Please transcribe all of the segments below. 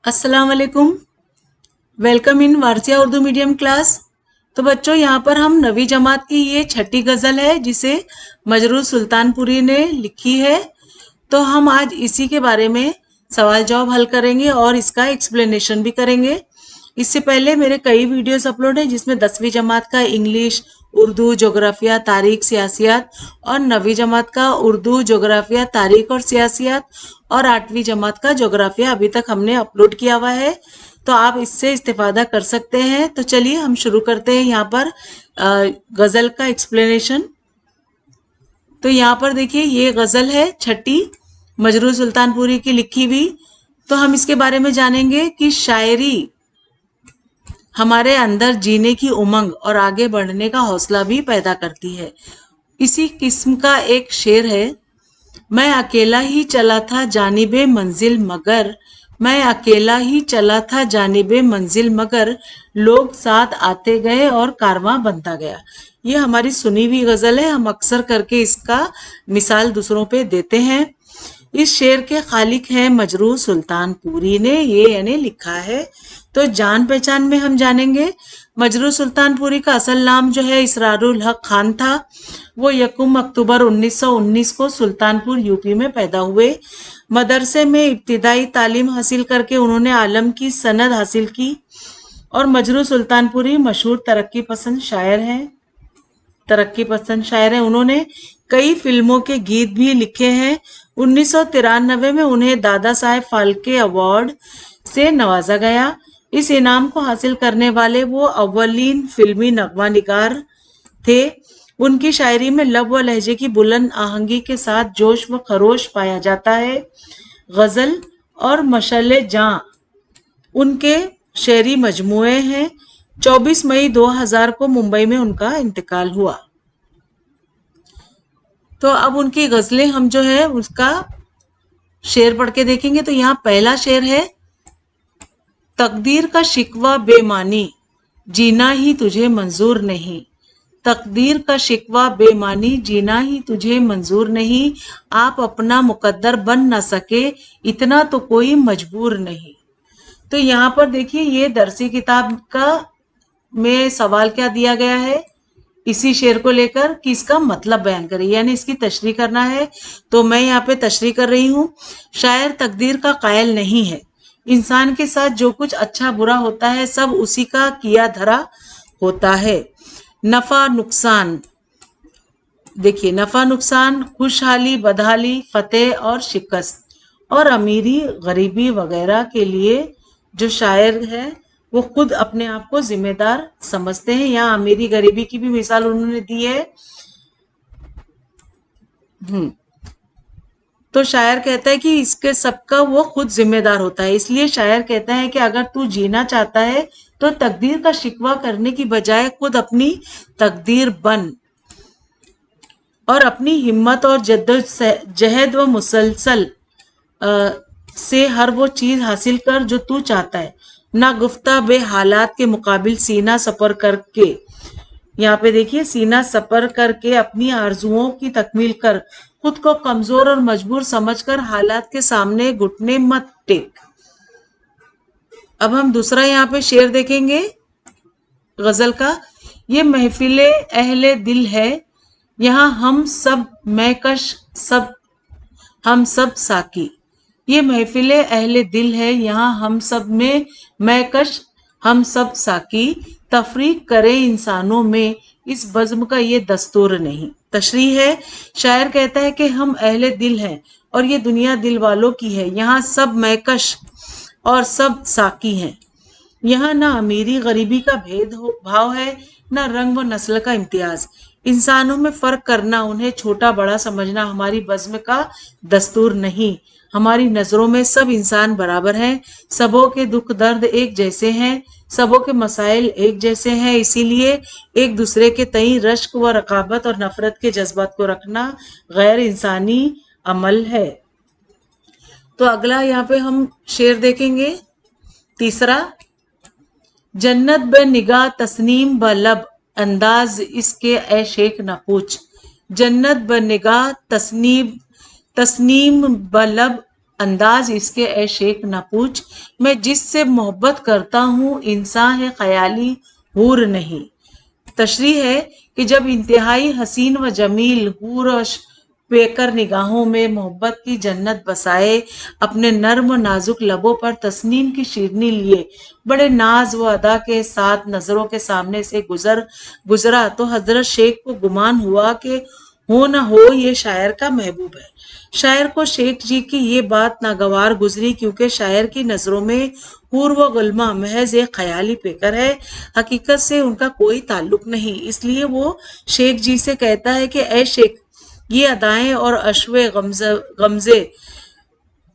अस्सलाम वालेकुम। Welcome in Warsia Urdu medium class. तो बच्चों, यहाँ पर हम नवी जमात की ये छठी गजल है जिसे मजरूर सुल्तानपुरी ने लिखी है। तो हम आज इसी के बारे में सवाल जवाब हल करेंगे और इसका एक्सप्लेनेशन भी करेंगे। इससे पहले मेरे कई वीडियोस अपलोड हैं जिसमें 10वीं जमात का इंग्लिश, उर्दू, जोग्राफिया, तारीख, सियासियात और 9वीं जमात का उर्दू, जोग्राफिया, तारीख और सियासियात और 8वीं जमात का जोग्राफिया अभी तक हमने अपलोड किया हुआ है। तो आप इससे इस्तेफादा कर सकते हैं। तो चलिए हम शुरू करते हैं यहाँ पर गजल का एक्सप्लेनेशन। तो यहाँ पर देखिए, ये गजल है छठी, मजरूर सुल्तानपुरी की लिखी हुई। तो हम इसके बारे में जानेंगे कि शायरी हमारे अंदर जीने की उमंग और आगे बढ़ने का हौसला भी पैदा करती है। इसी किस्म का एक शेर है, मैं अकेला ही चला था जानिबे मंजिल मगर, मैं अकेला ही चला था जानिबे मंजिल मगर, लोग साथ आते गए और कारवां बनता गया। ये हमारी सुनी हुई गजल है। हम अक्सर करके इसका मिसाल दूसरों पे देते हैं। इस शेर के खालिक हैं मजरूर सुल्तानपुरी ने, ये यानी लिखा है। तो जान पहचान में हम जानेंगे, मजरूर सुल्तानपुरी का असल नाम जो है इसरारुल हक खान था। वो 1 अक्टूबर 1919 को सुल्तानपुर यूपी में पैदा हुए। मदरसे में इब्तिदाई तालीम हासिल करके उन्होंने आलम की सनद हासिल की। और मजरूर सुल्तानपुरी मशहूर तरक्की पसंद शायर हैं। उन्होंने कई फिल्मों के गीत भी लिखे हैं। 1993 में उन्हें दादा साहेब फाल्के अवार्ड से नवाजा गया। इस इनाम को हासिल करने वाले वो अव्वलीन फिल्मी नगमा निगार थे। उनकी शायरी में लब व लहजे की बुलंद आहंगी के साथ जोश व खरोश पाया जाता है। गजल और मशअले जां उनके शेरी मजमूए हैं। 24 मई 2000 को मुंबई में उनका इंतकाल हुआ। तो अब उनकी गजलें हम जो है उसका शेर पढ़ के देखेंगे। तो यहाँ पहला शेर है, तकदीर का शिकवा बेमानी जीना ही तुझे मंजूर नहीं, तकदीर का शिकवा बेमानी जीना ही तुझे मंजूर नहीं, आप अपना मुकद्दर बन न सके इतना तो कोई मजबूर नहीं। तो यहाँ पर देखिए, ये दरसी किताब का में सवाल क्या दिया गया है इसी शेर को लेकर कि इसका मतलब बयान करें, यानी इसकी तशरीह करना है। तो मैं यहाँ पे तशरीह कर रही हूँ। शायर तकदीर का कायल नहीं है। इंसान के साथ जो कुछ अच्छा बुरा होता है सब उसी का किया धरा होता है। नफा नुकसान, देखिए, नफा नुकसान, खुशहाली बदहाली, फतेह और शिकस्त और अमीरी गरीबी वगैरह के लिए जो शायर है वो खुद अपने आप को जिम्मेदार समझते हैं। यहाँ अमीरी गरीबी की भी मिसाल उन्होंने दी है। तो शायर कहता है कि इसके सबका वो खुद जिम्मेदार होता है। इसलिए शायर कहता है कि अगर तू जीना चाहता है तो तकदीर का शिकवा करने की बजाय खुद अपनी तकदीर बन और अपनी हिम्मत और जद्दोजहद व मुसलसल से हर वो चीज हासिल कर जो तू चाहता है। ना गुफ्ता बे हालात के मुकाबिल सीना सफर करके, यहाँ पे देखिए, सीना सफर करके अपनी आरजुओं की तकमील कर, खुद को कमजोर और मजबूर समझकर हालात के सामने घुटने मत टेक। अब हम दूसरा यहाँ पे शेर देखेंगे गजल का। ये महफिले अहले दिल है, यहाँ हम सब मैकश हम सब साकी। ये महफिले अहले दिल है, यहाँ हम सब में मैकश हम सब साकी। तफरीक करे इंसानों में इस बज़्म का ये दस्तूर नहीं। तशरीह है, शायर कहता है कि हम अहले दिल हैं और ये दुनिया दिल वालों की है। यहाँ सब मैकश और सब साकी हैं। यहाँ ना अमीरी गरीबी का भेद भाव है, ना रंग व नस्ल का इम्तियाज। इंसानों में फर्क करना, उन्हें छोटा बड़ा समझना हमारी बज़्म का दस्तूर नहीं। हमारी नजरों में सब इंसान बराबर हैं। सबों के दुख दर्द एक जैसे हैं, सबों के मसाइल एक जैसे हैं। इसीलिए एक दूसरे के तई रश्क व रकाबत और नफरत के जज्बात को रखना गैर इंसानी अमल है। तो अगला यहाँ पे हम शेर देखेंगे, तीसरा, जन्नत ब निगाह तस्नीम ब लब अंदाज इसके ए शेख न पूछ। जन्नत ब निगाह तस्नीम ब लब انداز اس کے اے شیخ نہ پوچھ، میں جس سے محبت کرتا ہوں انسان ہے خیالی حور نہیں۔ تشریح ہے کہ جب انتہائی حسین و جمیل حور و پیکر نگاہوں میں محبت کی جنت بسائے، اپنے نرم و نازک لبوں پر تسنیم کی شیرنی لیے بڑے ناز و ادا کے ساتھ نظروں کے سامنے سے گزرا تو حضرت شیخ کو گمان ہوا کہ ہو نہ ہو یہ شاعر کا محبوب ہے۔ شاعر کو شیخ جی کی یہ بات ناگوار گزری، کیونکہ شاعر کی نظروں میں حور و غلامہ محض ایک خیالی پیکر ہے، حقیقت سے ان کا کوئی تعلق نہیں۔ اس لیے وہ شیخ جی سے کہتا ہے کہ اے شیخ، یہ ادائیں اور اشوے غمزے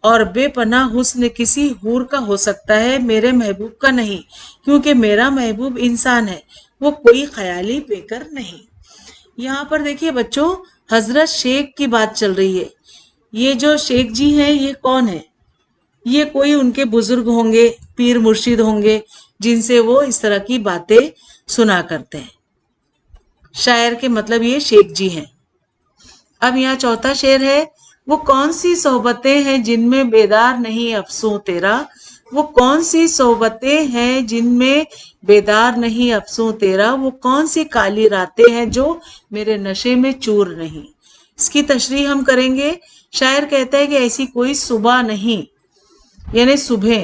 اور بے پناہ حسن کسی حور کا ہو سکتا ہے، میرے محبوب کا نہیں، کیونکہ میرا محبوب انسان ہے، وہ کوئی خیالی پیکر نہیں۔ یہاں پر دیکھیے بچوں، حضرت شیخ کی بات چل رہی ہے۔ یہ جو شیخ جی ہیں یہ کون ہے؟ یہ کوئی ان کے بزرگ ہوں گے، پیر مرشد ہوں گے، جن سے وہ اس طرح کی باتیں سنا کرتے ہیں۔ شاعر کے مطلب یہ شیخ جی ہیں۔ اب یہاں چوتھا شعر ہے، وہ کون سی صحبتیں ہیں جن میں بیدار نہیں افسوں تیرا، وہ کون سی صحبتیں ہیں جن میں بیدار نہیں افسوں تیرا، وہ کون سی کالی راتیں ہیں جو میرے نشے میں چور نہیں۔ اس کی تشریح ہم کریں گے۔ شاعر کہتا ہے کہ ایسی کوئی صبح نہیں، یعنی صبح،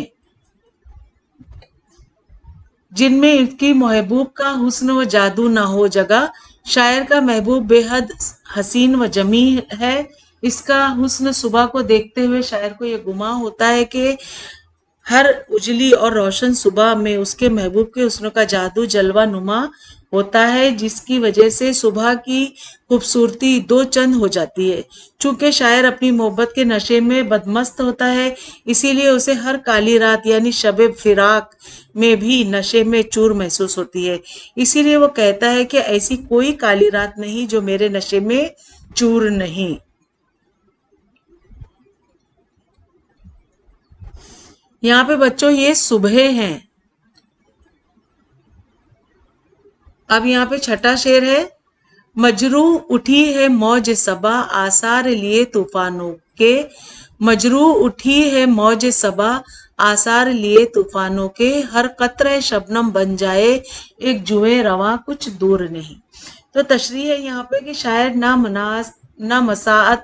جن میں اس کی محبوب کا حسن و جادو نہ ہو جگہ۔ شاعر کا محبوب بے حد حسین و جمیل ہے۔ اس کا حسن صبح کو دیکھتے ہوئے شاعر کو یہ گمان ہوتا ہے کہ ہر اجلی اور روشن صبح میں اس کے محبوب کے حسن کا جادو جلوہ نما ہوتا ہے، جس کی وجہ سے صبح کی خوبصورتی دو چند ہو جاتی ہے۔ چونکہ شاعر اپنی محبت کے نشے میں بدمست ہوتا ہے، اسی لیے اسے ہر کالی رات یعنی شب فراق میں بھی نشے میں چور محسوس ہوتی ہے۔ اسی لیے وہ کہتا ہے کہ ایسی کوئی کالی رات نہیں جو میرے نشے میں چور نہیں۔ یہاں پہ بچوں یہ صبح ہیں۔ اب یہاں پہ چھٹا شعر ہے، مجروح اٹھی ہے موج صبا آثار لیے طوفانوں کے، مجروح اٹھی ہے موج صبا آثار لیے طوفانوں کے، ہر قطرہ شبنم بن جائے ایک جوئیں رواں کچھ دور نہیں۔ تو تشریح ہے یہاں پہ کہ شاعر نامساعد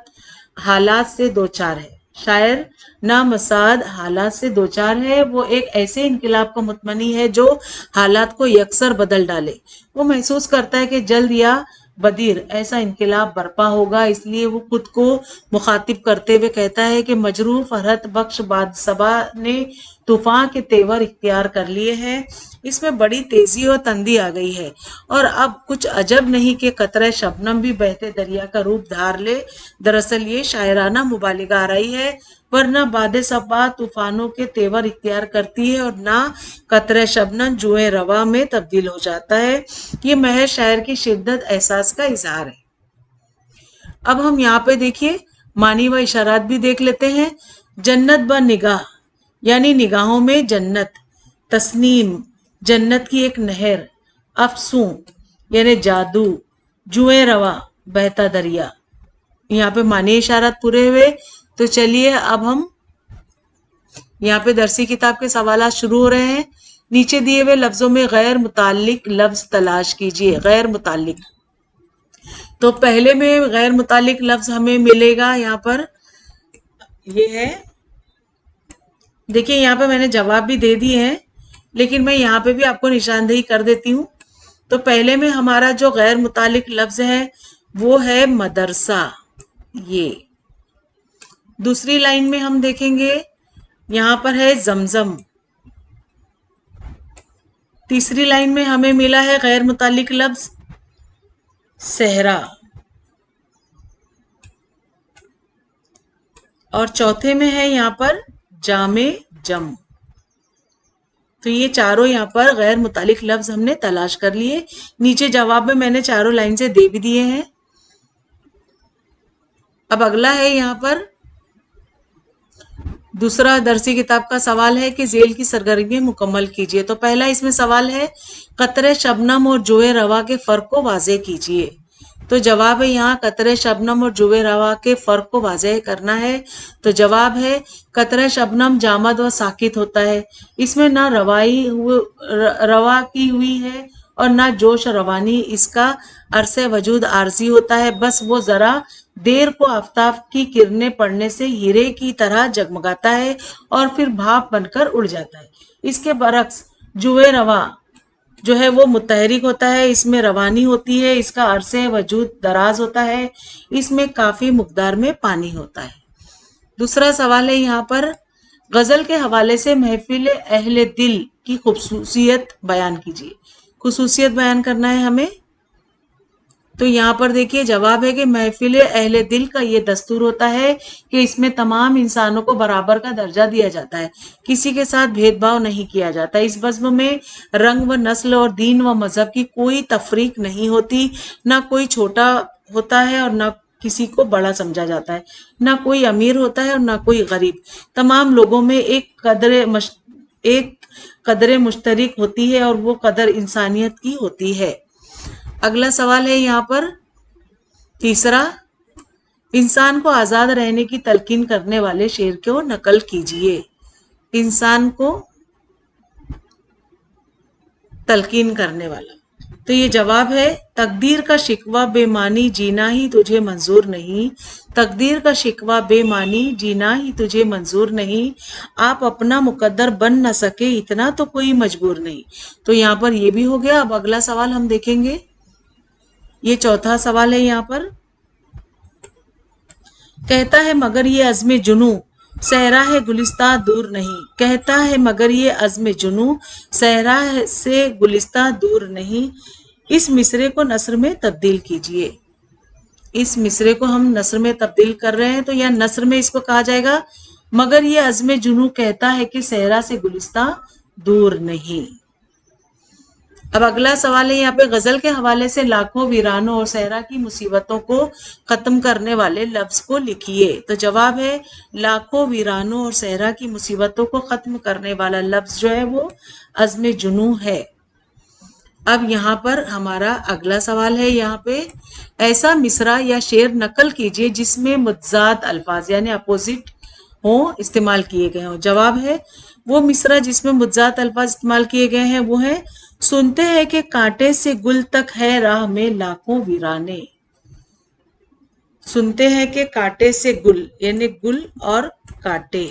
حالات سے دوچار ہے۔ شاعر نامساعد حالات سے دوچار ہے، وہ ایک ایسے انقلاب کا متمنی ہے جو حالات کو یکسر بدل ڈالے۔ وہ محسوس کرتا ہے کہ جلد یا بدیر ایسا انقلاب برپا ہوگا، اس لیے وہ خود کو مخاطب کرتے ہوئے کہتا ہے کہ مجروح فرحت بخش باد صبا نے طوفان کے تیور اختیار کر لیے ہیں، اس میں بڑی تیزی اور تندی آ گئی ہے، اور اب کچھ عجب نہیں کہ قطرہ شبنم بھی بہتے دریا کا روپ دھار لے۔ دراصل یہ شاعرانہ مبالغہ آرائی ہے، ورنہ باد صبا طوفانوں کے تیور اختیار کرتی ہے اور نہ قطرہ شبنم جوئیں رواں میں تبدیل ہو جاتا ہے۔ یہ محض شاعر کی شدت احساس کا اظہار ہے۔ اب ہم یہاں پہ دیکھیے معنی و اشارات بھی دیکھ لیتے ہیں۔ جنت با نگاہ یعنی نگاہوں میں جنت، تسنیم جنت کی ایک نہر، افسوں یعنی جادو، جوئیں رواں بہتا دریا۔ یہاں پہ معنی اشارات پورے ہوئے۔ تو چلیے اب ہم یہاں پہ درسی کتاب کے سوالات شروع ہو رہے ہیں۔ نیچے دیے ہوئے لفظوں میں غیر متعلق لفظ تلاش کیجیے۔ غیر متعلق، تو پہلے میں غیر متعلق لفظ ہمیں ملے گا یہاں پر، یہ ہے، دیکھیں یہاں پہ میں نے جواب بھی دے دیے ہیں، لیکن میں یہاں پہ بھی آپ کو نشاندہی کر دیتی ہوں۔ تو پہلے میں ہمارا جو غیر متعلق لفظ ہے وہ ہے مدرسہ۔ یہ دوسری لائن میں ہم دیکھیں گے یہاں پر ہے زمزم۔ تیسری لائن میں ہمیں ملا ہے غیر متعلق لفظ صحرا، اور چوتھے میں ہے یہاں پر جامع جم۔ تو یہ چاروں یہاں پر غیر متعلق لفظ ہم نے تلاش کر لیے۔ نیچے جواب میں نے چاروں لائن سے دے بھی دیے ہیں۔ اب اگلا ہے یہاں پر دوسرا درسی کتاب کا سوال ہے کہ ذیل کی سرگرمی مکمل کیجیے۔ تو پہلا اس میں سوال ہے قطرہ شبنم اور جوئیں رواں کے فرق کو واضح کیجیے۔ तो जवाब है यहाँ कतरे शबनम और जुए रवा के फर्क को वाज़ेह करना है। तो जवाब है कतरे शबनम जामद व साकित होता है, इसमें ना रवा की हुई है और ना जोश रवानी, इसका अरसे वजूद आरजी होता है, बस वो जरा देर को आफताब की किरणें पड़ने से हीरे की तरह जगमगाता है और फिर भाप बनकर उड़ जाता है। इसके बरक्स जुए रवा जो है वो मुतहरिक होता है, इसमें रवानी होती है, इसका अरसे वजूद दराज होता है, इसमें काफी मुकदार में पानी होता है। दूसरा सवाल है यहाँ पर, गजल के हवाले से महफिल अहले दिल की खूबसूसियत बयान कीजिए। खूबसूसियत बयान करना है हमें। तो यहाँ पर देखिए जवाब है कि महफिल अहले दिल का ये दस्तूर होता है कि इसमें तमाम इंसानों को बराबर का दर्जा दिया जाता है, किसी के साथ भेदभाव नहीं किया जाता। इस बज़्म में रंग व नस्ल और दीन व मजहब की कोई तफरीक नहीं होती, ना कोई छोटा होता है और ना किसी को बड़ा समझा जाता है, ना कोई अमीर होता है और ना कोई गरीब। तमाम लोगों में एक कदर मुश्तरक होती है और वो कदर इंसानियत की होती है। अगला सवाल है यहाँ पर तीसरा, इंसान को आजाद रहने की तलकीन करने वाले शेर को नकल कीजिए। इंसान को तलकीन करने वाला, तो ये जवाब है तकदीर का शिकवा बेमानी जीना ही तुझे मंजूर नहीं, तकदीर का शिकवा बेमानी जीना ही तुझे मंजूर नहीं, आप अपना मुकद्दर बन न सके इतना तो कोई मजबूर नहीं। तो यहाँ पर ये भी हो गया। अब अगला सवाल हम देखेंगे, ये चौथा सवाल है यहाँ पर, कहता है मगर ये अज़्म जुनू सहरा है गुलिस्तां दूर नहीं, कहता है मगर ये अज़्म जुनू सहरा से गुलिस्तां दूर नहीं, इस मिसरे को नस्र में तब्दील कीजिए। इस मिसरे को हम नस्र में तब्दील कर रहे हैं, तो यह नस्र में इसको कहा जाएगा मगर ये अज़्म जुनू कहता है कि सहरा से गुलिस्तां दूर नहीं। अब अगला सवाल है यहाँ पे, गजल के हवाले से लाखों वीरानों और सहरा की मुसीबतों को खत्म करने वाले लफ्ज को लिखिए। तो जवाब है लाखों वीरानों और सहरा की मुसीबतों को खत्म करने वाला लफ्ज जो है वो अज़्म जुनू है। अब यहाँ पर हमारा अगला सवाल है यहाँ पे, ऐसा मिसरा या शेर नकल कीजिए जिसमें मुतज़ाद अल्फाज यानी अपोजिट हो इस्तेमाल किए गए हों। जवाब है वो मिसरा जिसमें मुतज़ाद अल्फाज इस्तेमाल किए गए हैं वो है, सुनते हैं कि कांटे से गुल तक है राह में लाखों वीराने। सुनते हैं कि कांटे से गुल यानी गुल और कांटे।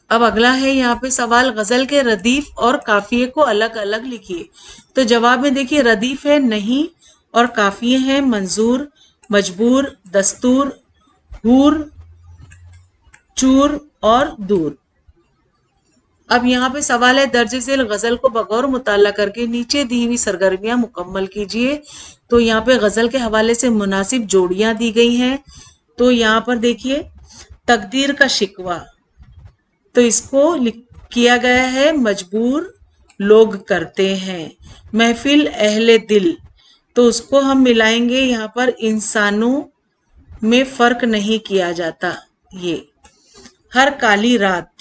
अब अगला है यहाँ पे सवाल, गजल के रदीफ और काफिये को अलग अलग लिखिए। तो जवाब में देखिए रदीफ है नहीं और काफिये हैं मंजूर, मजबूर, दस्तूर, हूर, चूर और दूर। अब यहाँ पे सवाल है, दर्ज झेल गजल को बगौर मुताला करके नीचे दी हुई सरगर्मियां मुकम्मल कीजिए। तो यहाँ पे गजल के हवाले से मुनासिब जोड़ियां दी गई हैं। तो यहाँ पर देखिए तकदीर का शिकवा, तो इसको किया गया है मजबूर लोग करते हैं। महफिल अहले दिल, तो उसको हम मिलाएंगे यहाँ पर इंसानों में फर्क नहीं किया जाता। ये हर काली रात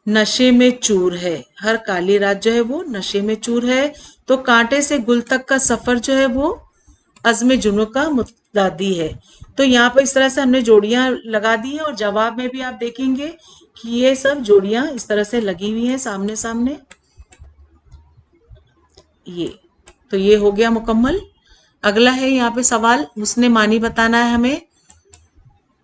नशे में चूर है, हर काली रात जो है वो नशे में चूर है। तो कांटे से गुल तक का सफर जो है वो अज़्म जुनू का मुतदादी है। तो यहाँ पर इस तरह से हमने जोड़ियां लगा दी हैं और जवाब में भी आप देखेंगे कि ये सब जोड़ियां इस तरह से लगी हुई हैं सामने सामने। ये तो ये हो गया मुकम्मल। अगला है यहाँ पे सवाल, उसने मानी बताना है हमें।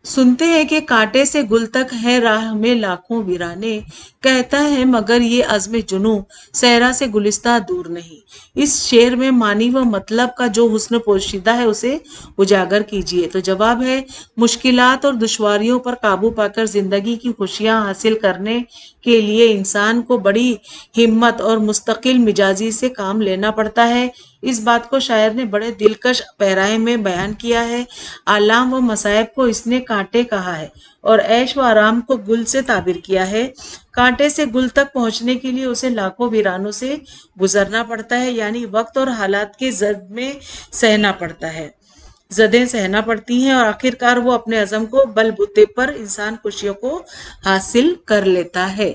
सुनते हैं कि कांटे से गुल तक है राह में लाखों वीराने, कहता है मगर ये अज़्म जुनू सहरा से गुलिस्तां दूर नहीं। इस शेर में मानी व मतलब का जो हुस्न पोशीदा है उसे उजागर कीजिए। तो जवाब है मुश्किलात और दुश्वारियों पर काबू पाकर जिंदगी की खुशियां हासिल करने के लिए इंसान को बड़ी हिम्मत और मुस्तकिल मिजाजी से काम लेना पड़ता है। इस बात को शायर ने बड़े दिलकश पैराए में बयान किया है। आलाम व मसायब को इसने कांटे कहा है और ऐश व आराम को गुल से ताबिर किया है। कांटे से गुल तक पहुंचने के लिए उसे लाखों वीरानों से गुजरना पड़ता है, यानी वक्त और हालात के जद में सहना पड़ता है, जदें सहना पड़ती हैं और आखिरकार वो अपने अज़म को बलबूते पर इंसान खुशियों को हासिल कर लेता है।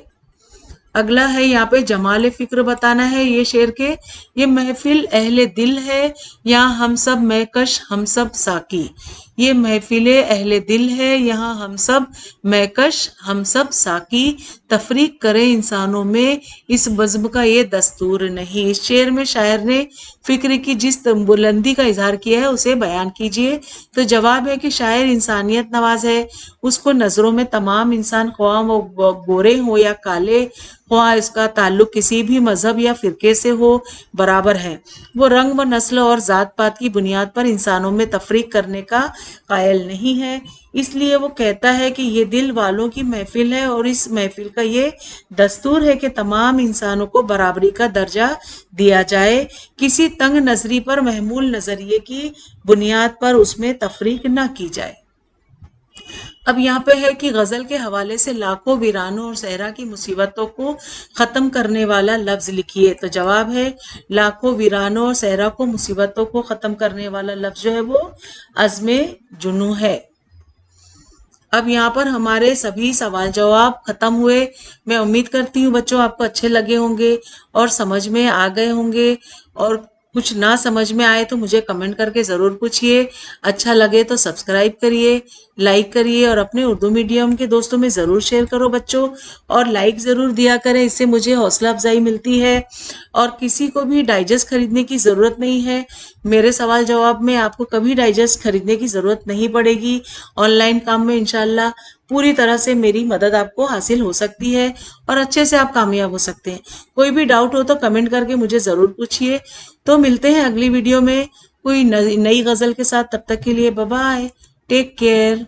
अगला है यहाँ पे जमाल फिक्र बताना है ये शेर के। ये महफिल अहले दिल है, यहाँ हम सब महकश हम सब साकी। ये महफिल अहले दिल है, यहाँ हम सब महकश हम सब साकी। तफरीक करे इंसानों में इस बज़्म का ये दस्तूर नहीं। इस शेर में शायर ने फिक्र की जिस बुलंदी का इजहार किया है उसे बयान कीजिए। तो जवाब है कि शायर इंसानियत नवाज है, उसको नजरों में तमाम इंसान ख्वाह वो गोरे हो या काले, ख्वाह इसका ताल्लुक किसी भी मजहब या फिरके से हो, बराबर है। वो रंग व नस्ल और जात पात की बुनियाद पर इंसानों में तफरीक करने का कायल नहीं है। इसलिए वो कहता है कि ये दिल वालों की महफिल है और इस महफिल का ये दस्तूर है कि तमाम इंसानों को बराबरी का दर्जा दिया जाए, किसी तंग नजरी पर महमूल नजरिए की बुनियाद पर उसमें तफरीक न की जाए। अब यहाँ पे है कि गजल के हवाले से लाखों वीरानों और सहरा की मुसीबतों को खत्म करने वाला लफ्ज लिखिए। तो जवाब है लाखों वीरानों और सहरा को मुसीबतों को खत्म करने वाला लफ्ज जो है वो अज़्मे जुनू है। अब यहाँ पर हमारे सभी सवाल जवाब खत्म हुए। मैं उम्मीद करती हूँ बच्चों आपको अच्छे लगे होंगे और समझ में आ गए होंगे, और कुछ ना समझ में आए तो मुझे कमेंट करके ज़रूर पूछिए। अच्छा लगे तो सब्सक्राइब करिए, लाइक करिए और अपने उर्दू मीडियम के दोस्तों में ज़रूर शेयर करो बच्चों, और लाइक ज़रूर दिया करें, इससे मुझे हौसला अफजाई मिलती है। और किसी को भी डाइजेस्ट खरीदने की ज़रूरत नहीं है, मेरे सवाल जवाब में आपको कभी डाइजेस्ट खरीदने की ज़रूरत नहीं पड़ेगी। ऑनलाइन काम में इंशाल्लाह पूरी तरह से मेरी मदद आपको हासिल हो सकती है और अच्छे से आप कामयाब हो सकते हैं। कोई भी डाउट हो तो कमेंट करके मुझे ज़रूर पूछिए। तो मिलते हैं अगली वीडियो में कोई नई गज़ल के साथ, तब तक के लिए बाय बाय, टेक केयर।